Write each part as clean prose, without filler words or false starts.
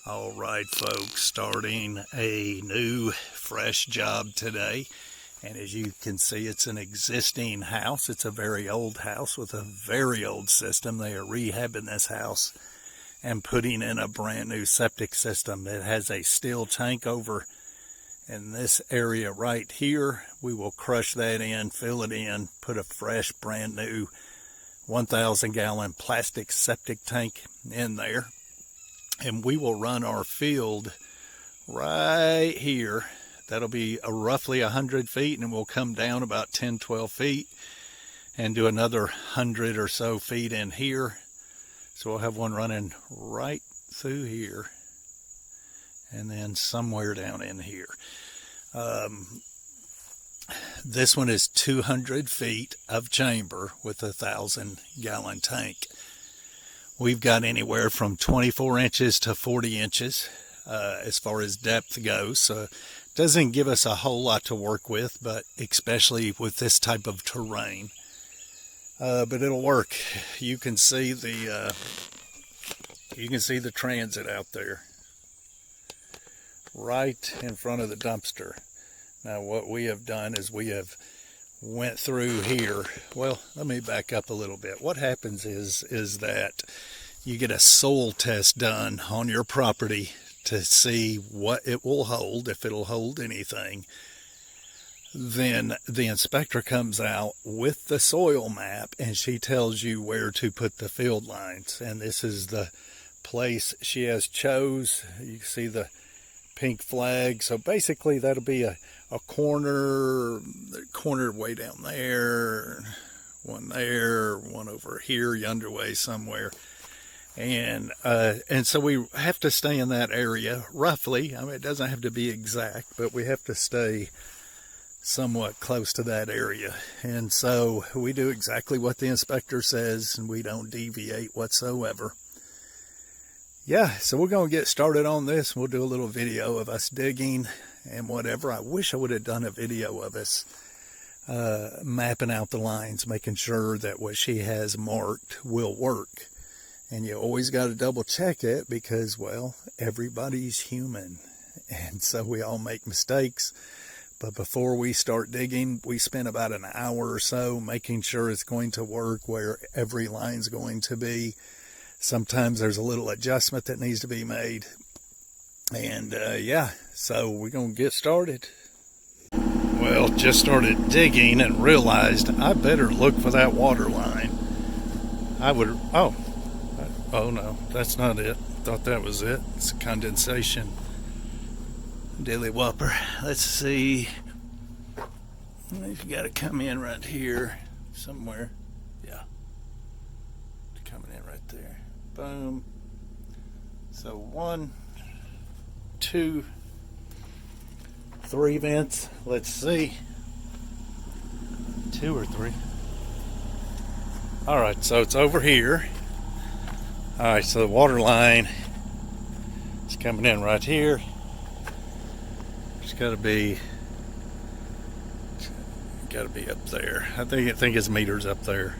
All right, folks, starting a new, fresh job today. And as you can see, it's an existing house. It's a very old house with a very old system. They are rehabbing this house and putting in a brand new septic system. It has a steel tank over in this area right here. We will crush that in, fill it in, put a fresh, brand new 1,000-gallon plastic septic tank in there. And we will run our field right here. That'll be roughly 100 feet, and we'll come down about 10-12 feet and do another 100 or so feet in here. So we'll have one running right through here and then somewhere down in here. This one is 200 feet of chamber with a 1,000-gallon tank. We've got anywhere from 24 inches to 40 inches as far as depth goes. So it doesn't give us a whole lot to work with, but especially with this type of terrain. But it'll work. You can see the transit out there right in front of the dumpster. Now what we have done is we have went through here. Well, let me back up a little bit. What happens is that you get a soil test done on your property to see what it will hold, if it'll hold anything. Then the inspector comes out with the soil map and she tells you where to put the field lines. And this is the place she has chose. You can see the pink flag. So basically that'll be a corner way down there, one over here, yonder way somewhere. And so we have to stay in that area roughly. I mean, it doesn't have to be exact, but we have to stay somewhat close to that area. And so we do exactly what the inspector says, and we don't deviate whatsoever. Yeah, so we're going to get started on this. We'll do a little video of us digging and whatever. I wish I would have done a video of us mapping out the lines, making sure that what she has marked will work. And you always got to double check it because, well, everybody's human. And so we all make mistakes. But before we start digging, we spend about an hour or so making sure it's going to work where every line's going to be. Sometimes there's a little adjustment that needs to be made. And yeah, so we're going to get started. Well, just started digging and realized I better look for that water line. Oh no, that's not it. Thought that was it. It's a condensation. Dilly whopper. Let's see. You got to come in right here somewhere. Yeah. Coming in right there. Boom. So 1, 2, 3 vents. Let's see. 2 or 3. All right, so it's over here. All right, so the water line is coming in right here. It's got to be up there. I think his meter's up there.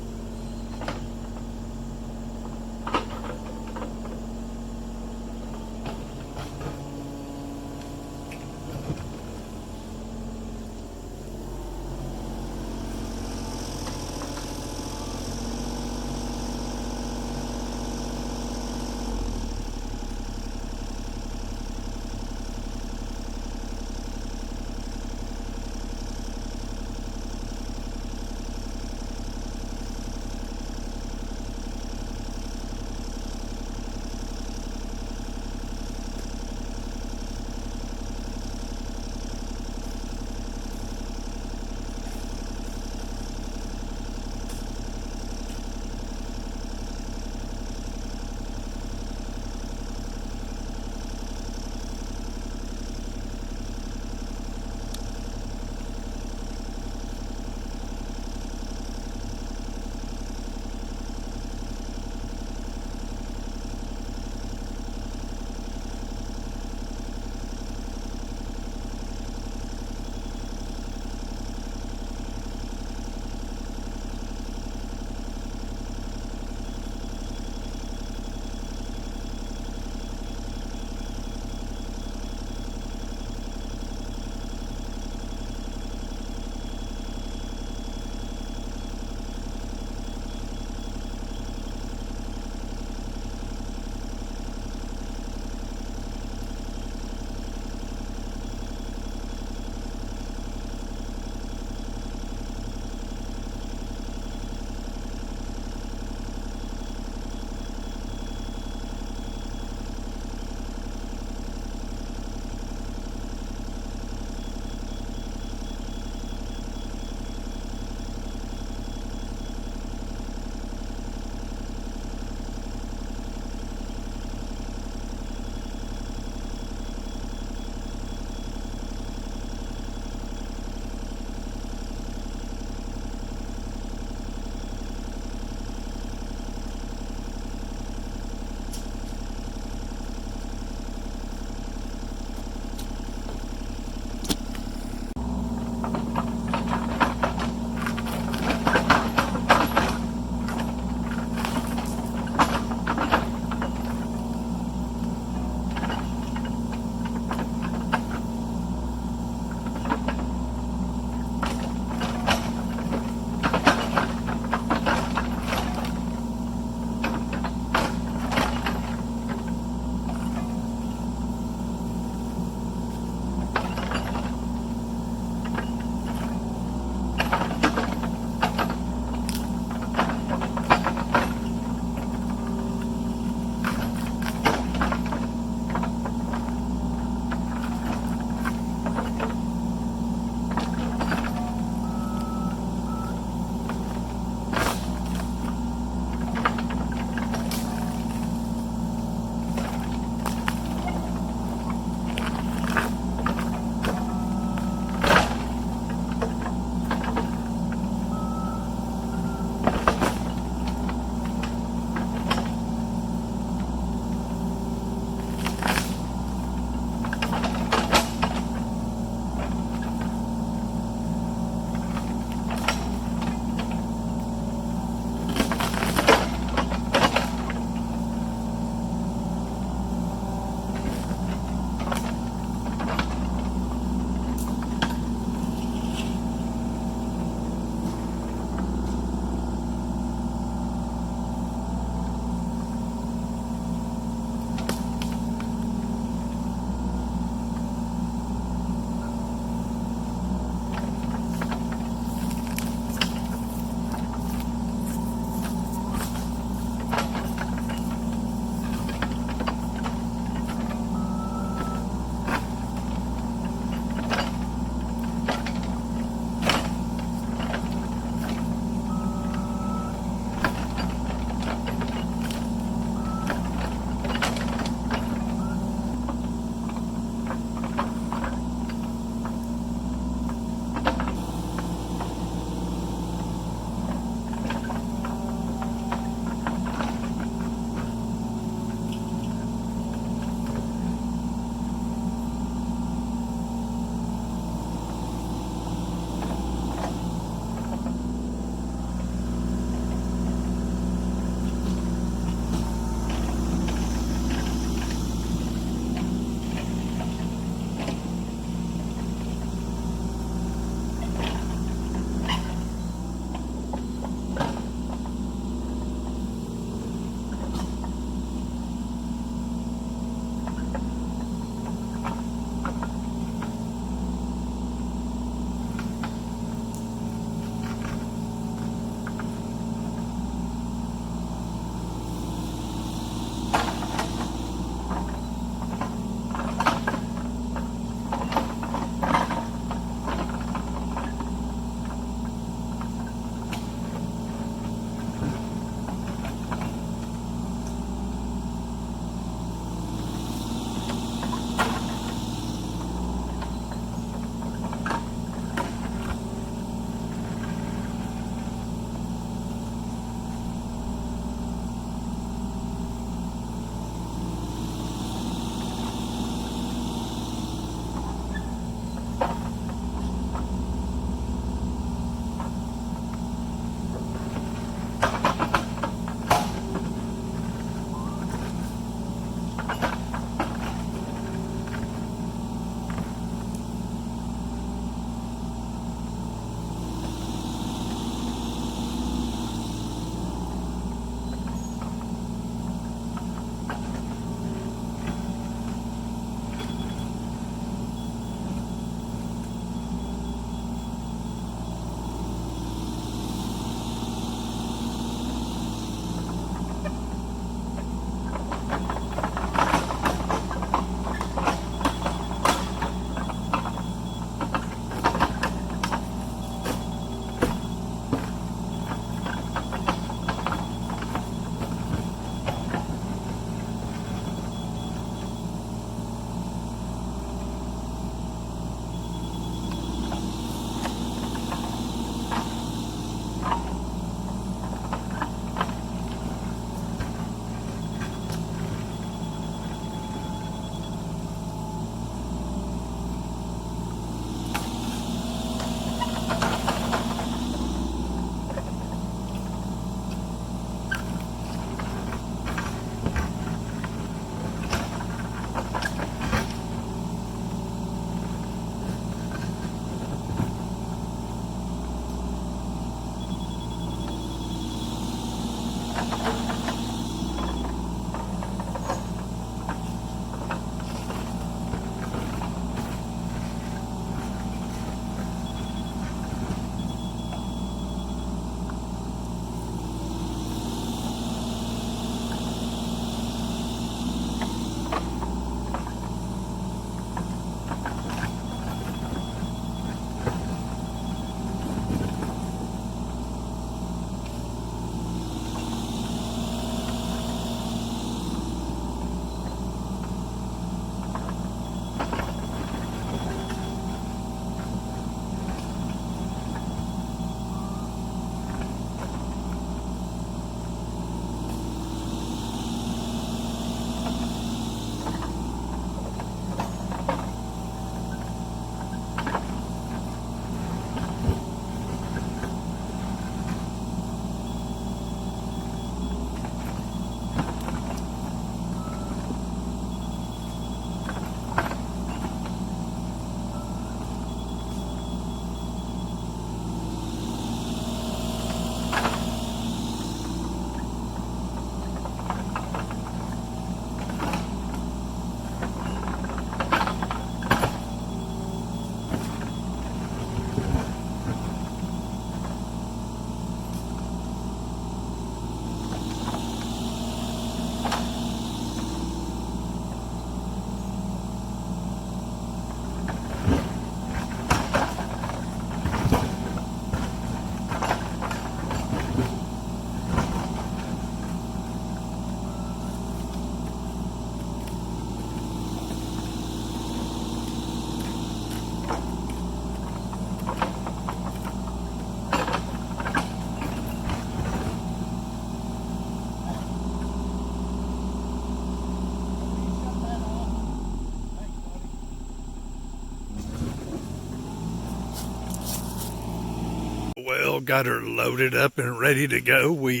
Well, got her loaded up and ready to go. We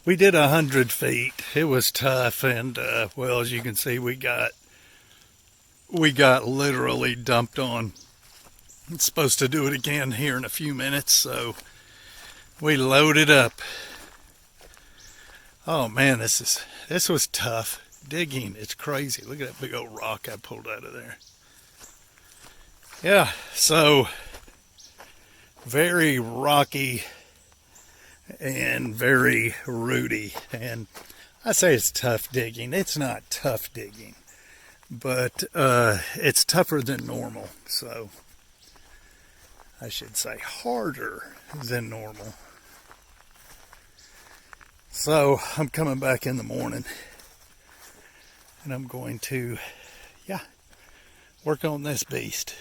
did 100 feet. It was tough, and well, as you can see, we got literally dumped on. It's supposed to do it again here in a few minutes, so we loaded up. Oh man, this was tough digging. It's crazy. Look at that big old rock I pulled out of there. Yeah, so very rocky and very rooty, and I say it's tough digging. It's not tough digging, but it's tougher than normal, so I should say harder than normal. So I'm coming back in the morning, and I'm going to work on this beast.